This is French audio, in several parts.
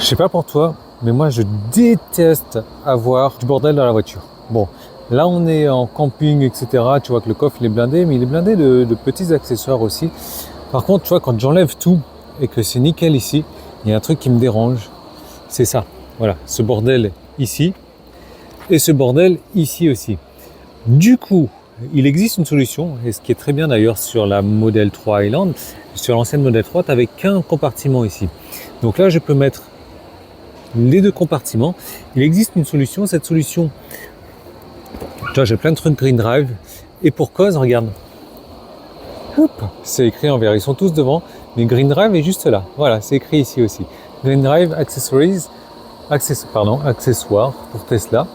Je sais pas pour toi, mais moi je déteste avoir du bordel dans la voiture. Bon, là on est en camping, etc. Tu vois que le coffre il est blindé, mais il est blindé de petits accessoires aussi. Par contre, tu vois, quand j'enlève tout et que c'est nickel ici, il y a un truc qui me dérange. C'est ça, voilà, ce bordel ici et ce bordel ici aussi. Du coup, il existe une solution, et ce qui est très bien d'ailleurs sur la Model 3 Highland, sur l'ancienne Model 3, tu n'avais qu'un compartiment ici. Donc là, je peux mettre les deux compartiments. Il existe une solution, cette solution, tu vois, j'ai plein de trucs Green Drive, et pour cause, regarde, c'est écrit en vert, ils sont tous devant, mais Green Drive est juste là, voilà, c'est écrit ici aussi. Green Drive Accessories, accessoires pour Tesla.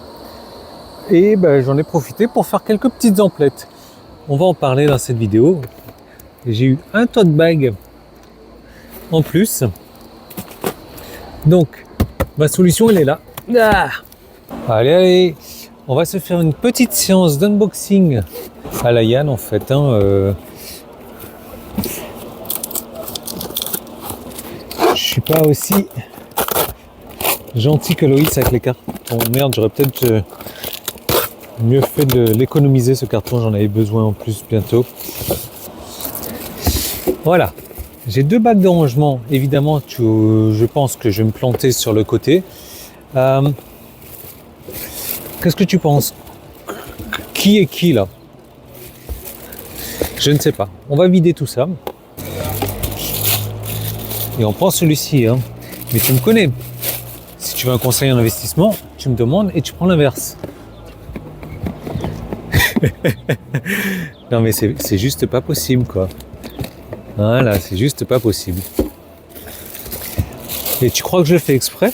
Et ben, j'en ai profité pour faire quelques petites emplettes. On va en parler dans cette vidéo. J'ai eu un tote bag en plus. Donc, ma solution, elle est là. Ah, allez, on va se faire une petite séance d'unboxing à la Yann en fait. Je suis pas aussi gentil que Loïs avec les cartons. Merde, j'aurais peut-être mieux fait de l'économiser ce carton, j'en avais besoin en plus bientôt. Voilà, j'ai deux bacs de rangement. Évidemment, je pense que je vais me planter sur le côté. Qu'est-ce que tu penses? Qui est qui là? Je ne sais pas. On va vider tout ça. Et on prend celui-ci. Hein. Mais tu me connais. Si tu veux un conseil en investissement, tu me demandes et tu prends l'inverse. Non mais c'est juste pas possible quoi. Voilà, c'est juste pas possible. Et tu crois que je le fais exprès?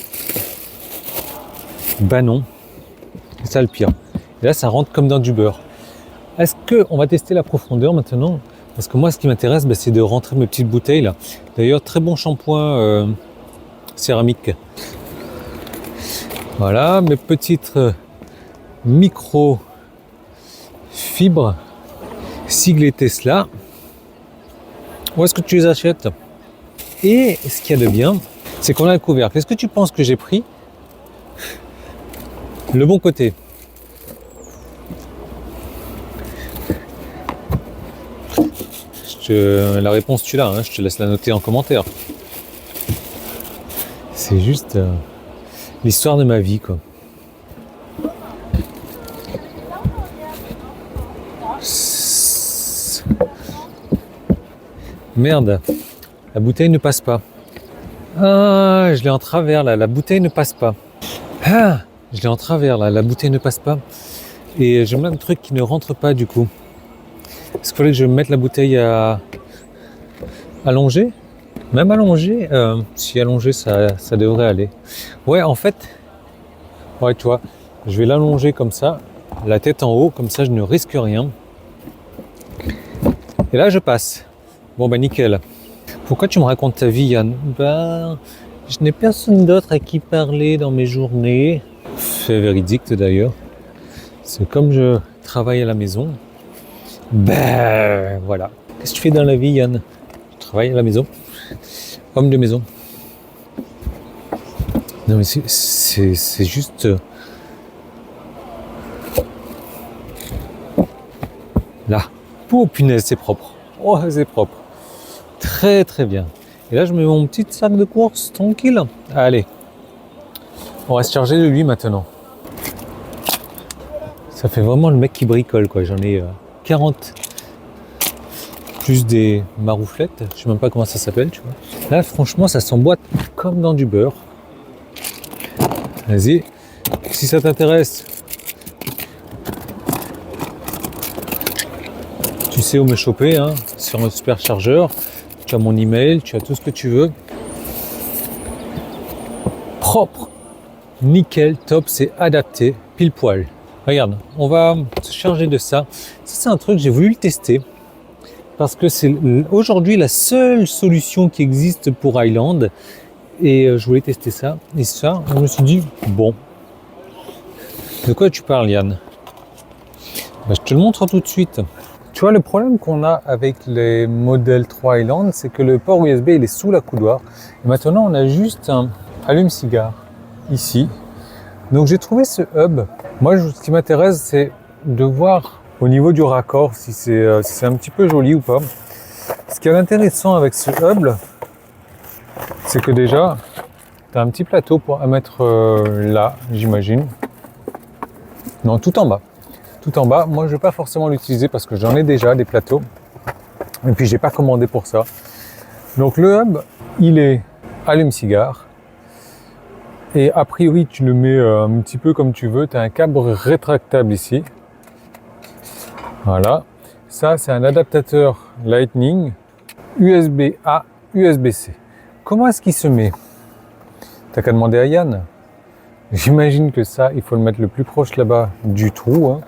Bah non. C'est ça le pire. Et là ça rentre comme dans du beurre. Est-ce qu'on va tester la profondeur maintenant? Parce que moi ce qui m'intéresse, c'est de rentrer mes petites bouteilles là. D'ailleurs très bon shampoing céramique. Voilà mes petites micro fibres siglées Tesla. Où est-ce que tu les achètes? Et ce qu'il y a de bien, c'est qu'on a un couvercle. Est-ce que tu penses que j'ai pris le bon côté? La réponse tu l'as, hein, je te laisse la noter en commentaire. C'est juste l'histoire de ma vie quoi. Merde, la bouteille ne passe pas. Ah, je l'ai en travers là, la bouteille ne passe pas. Ah, je l'ai en travers là, la bouteille ne passe pas. Et j'ai plein de trucs qui ne rentrent pas du coup. Est-ce qu'il fallait que je mette la bouteille à allonger? Même allongée, si allongée ça devrait aller. Ouais, en fait, ouais, tu vois, je vais l'allonger comme ça, la tête en haut, comme ça je ne risque rien. Et là je passe. Bon bah nickel. Pourquoi tu me racontes ta vie Yann? Ben, je n'ai personne d'autre à qui parler dans mes journées. Fait véridique d'ailleurs. C'est comme je travaille à la maison. Ben voilà. Qu'est-ce que tu fais dans la vie Yann? Je travaille à la maison. Homme de maison. Non mais c'est juste... Là. Oh punaise, c'est propre. Oh c'est propre. Très très bien. Et là je mets mon petit sac de course tranquille. Allez. On va se charger de lui maintenant. Ça fait vraiment le mec qui bricole quoi. J'en ai 40. Plus des marouflettes. Je sais même pas comment ça s'appelle, tu vois. Là franchement ça s'emboîte comme dans du beurre. Vas-y. Si ça t'intéresse. Tu sais où me choper, hein, sur un superchargeur. Tu as mon email, tu as tout ce que tu veux. Propre, nickel, top, c'est adapté, pile poil. Regarde, on va se charger de ça. Ça, c'est un truc, j'ai voulu le tester. Parce que c'est aujourd'hui la seule solution qui existe pour Highland. Et je voulais tester ça. Et ça, je me suis dit, bon. De quoi tu parles, Yann? Je te le montre tout de suite. Tu vois, le problème qu'on a avec les Model 3 Highland, c'est que le port USB il est sous la coudoir. Et maintenant, on a juste allume-cigare, ici. Donc j'ai trouvé ce hub. Moi, ce qui m'intéresse, c'est de voir au niveau du raccord si c'est un petit peu joli ou pas. Ce qui est intéressant avec ce hub, c'est que déjà, tu as un petit plateau à mettre là, j'imagine. Non, tout en bas. Tout en bas. Moi, je ne vais pas forcément l'utiliser parce que j'en ai déjà des plateaux. Et puis, j'ai pas commandé pour ça. Donc, le hub, il est allume-cigare. Et a priori, tu le mets un petit peu comme tu veux. Tu as un câble rétractable ici. Voilà. Ça, c'est un adaptateur Lightning USB-A, USB-C. Comment est-ce qu'il se met? T'as qu'à demander à Yann. J'imagine que ça, il faut le mettre le plus proche là-bas du trou. Hein.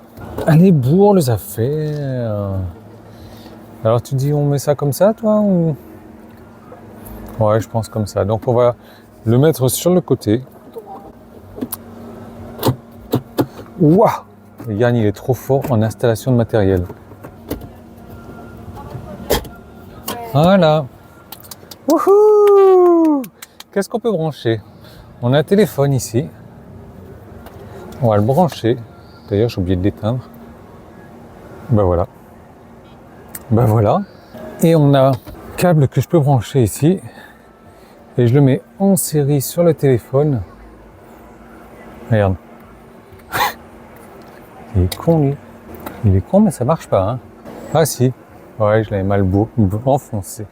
Allez, bourre les affaires. Alors tu dis, on met ça comme ça, toi ou... Ouais, je pense comme ça. Donc on va le mettre sur le côté. Waouh! Yann, il est trop fort en installation de matériel. Voilà. Wouhou! Qu'est-ce qu'on peut brancher? On a un téléphone ici. On va le brancher. D'ailleurs, j'ai oublié de l'éteindre. Ben voilà. Ben voilà. Et on a un câble que je peux brancher ici. Et je le mets en série sur le téléphone. Regarde. Il est con, lui. Il est con, mais ça marche pas. Hein. Ah si. Ouais, je l'avais mal enfoncé.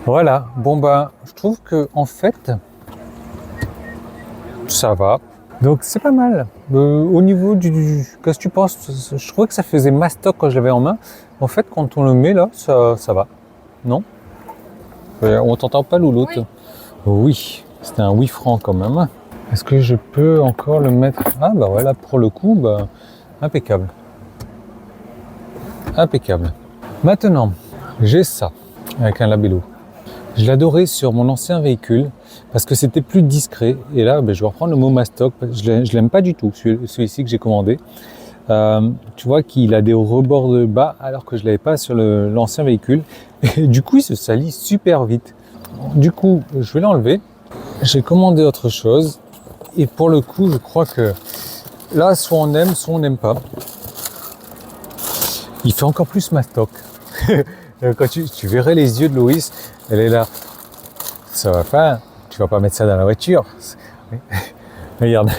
Voilà. Bon ben, je trouve que en fait, ça va. Donc c'est pas mal. Au niveau qu'est-ce que tu penses? Je trouvais que ça faisait mastoc quand je l'avais en main. En fait, quand on le met là, ça va. Non? On t'entend pas, louloute? Oui. C'était un oui franc quand même. Est-ce que je peux encore le mettre? Ah bah voilà, pour le coup, bah, impeccable. Impeccable. Maintenant, j'ai ça avec un labello. Je l'adorais sur mon ancien véhicule parce que c'était plus discret. Et là, ben, je vais reprendre le mot mastoc. Je l'aime pas du tout, celui-ci que j'ai commandé. Tu vois qu'il a des rebords de bas alors que je l'avais pas sur l'ancien véhicule. Et du coup, il se salit super vite. Du coup, je vais l'enlever. J'ai commandé autre chose. Et pour le coup, je crois que là, soit on aime, soit on n'aime pas. Il fait encore plus mastoc. Quand tu verrais les yeux de Loïs, elle est là. Ça va pas, tu vas pas mettre ça dans la voiture. Regarde,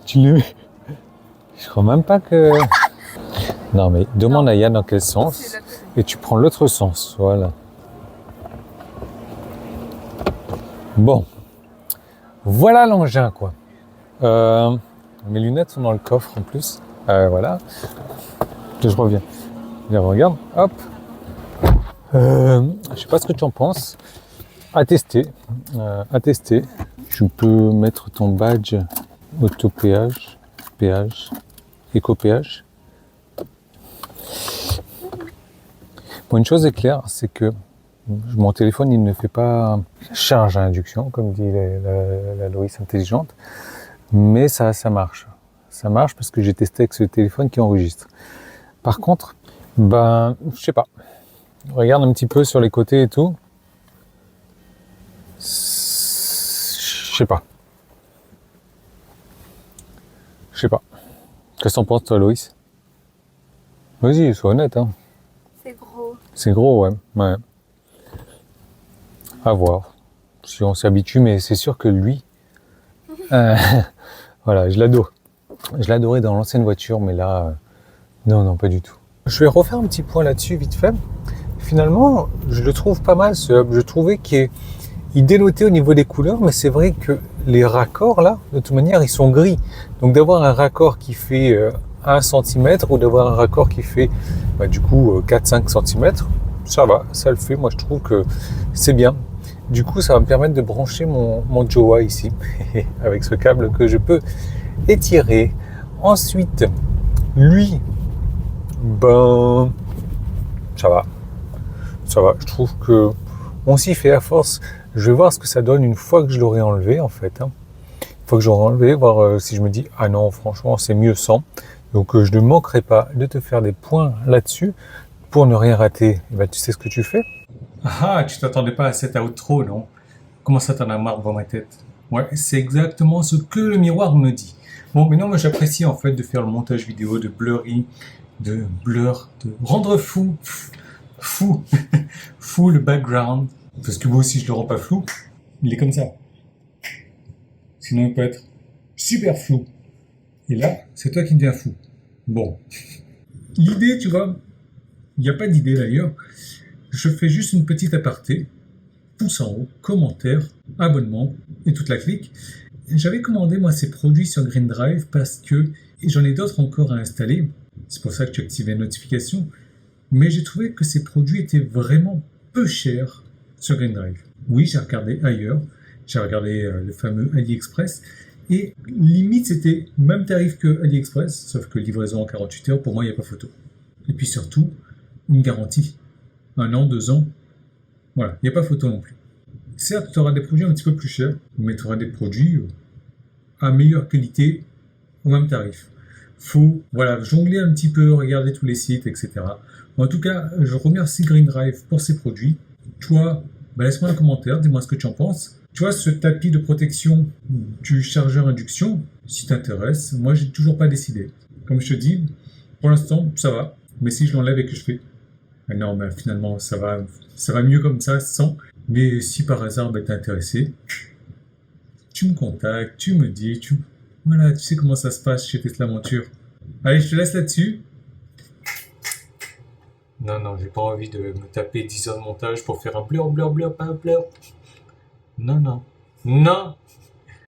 tu le mets. Je crois même pas que... Non mais demande à Yann dans quel sens et tu prends l'autre sens, voilà. Bon, voilà l'engin quoi. Mes lunettes sont dans le coffre en plus. Voilà. Je reviens. Viens, regarde, hop. Je sais pas ce que tu en penses. À tester. Tu peux mettre ton badge auto-péage, péage, éco-péage. Bon, une chose est claire, c'est que mon téléphone, il ne fait pas charge à induction, comme dit la Loïs intelligente, mais ça marche. Ça marche parce que j'ai testé avec ce téléphone qui enregistre. Par contre, ben, je sais pas. Regarde un petit peu sur les côtés et tout. Je sais pas. Qu'est-ce que t'en penses toi, Loïs? Vas-y, sois honnête. Hein. C'est gros. C'est gros, ouais. À voir. Si on s'habitue, mais c'est sûr que lui... voilà, je l'adore. Je l'adorais dans l'ancienne voiture, mais là... non, pas du tout. Je vais refaire un petit point là-dessus, vite fait. Finalement, je le trouve pas mal, ce hub. Je trouvais qu'il dénotait au niveau des couleurs, mais c'est vrai que les raccords, là, de toute manière, ils sont gris. Donc d'avoir un raccord qui fait 1 cm ou d'avoir un raccord qui fait, du coup, 4-5 cm, ça va, ça le fait. Moi, je trouve que c'est bien. Du coup, ça va me permettre de brancher mon Jowa ici, avec ce câble que je peux étirer. Ensuite, lui, ben, ça va. Je trouve que on s'y fait à force. Je vais voir ce que ça donne une fois que je l'aurai enlevé, en fait. Une fois que j'aurai enlevé, voir si je me dis, ah non, franchement, c'est mieux sans. Donc, je ne manquerai pas de te faire des points là-dessus pour ne rien rater. Et ben, tu sais ce que tu fais? Ah, tu t'attendais pas à cette outro, non? Comment ça, t'en as marre devant ma tête? Ouais, c'est exactement ce que le miroir me dit. Bon, maintenant, moi, j'apprécie en fait de faire le montage vidéo, de blurry, de blur, de rendre fou, fou le background. Parce que moi, si je le rends pas flou, il est comme ça. Sinon, il peut être super flou. Et là, c'est toi qui deviens fou. Bon. L'idée, tu vois, il n'y a pas d'idée d'ailleurs. Je fais juste une petite aparté. Pouce en haut, commentaire, abonnement et toute la clique. J'avais commandé moi ces produits sur Green Drive parce que j'en ai d'autres encore à installer. C'est pour ça que tu actives les notifications. Mais j'ai trouvé que ces produits étaient vraiment peu chers sur Green Drive. Oui, j'ai regardé ailleurs. J'ai regardé le fameux AliExpress. Et limite, c'était le même tarif que AliExpress, sauf que livraison en 48 heures, pour moi, il n'y a pas photo. Et puis surtout, une garantie. 1 an, 2 ans. Voilà, il n'y a pas photo non plus. Certes, tu auras des produits un petit peu plus chers, mais tu auras des produits à meilleure qualité au même tarif. Faut jongler un petit peu, regarder tous les sites, etc. En tout cas, je remercie Green Drive pour ses produits. Toi, laisse-moi un commentaire, dis-moi ce que tu en penses. Tu vois, ce tapis de protection du chargeur induction, si t'intéresse, moi j'ai toujours pas décidé. Comme je te dis, pour l'instant, ça va. Mais si je l'enlève et que je fais, non, mais finalement, ça va mieux comme ça, sans. Mais si par hasard t'es intéressé, tu me contactes, tu me dis, voilà, tu sais comment ça se passe chez Tesla Monture. Allez, je te laisse là-dessus. Non, j'ai pas envie de me taper 10 heures de montage pour faire un blur, pas un blur. Non.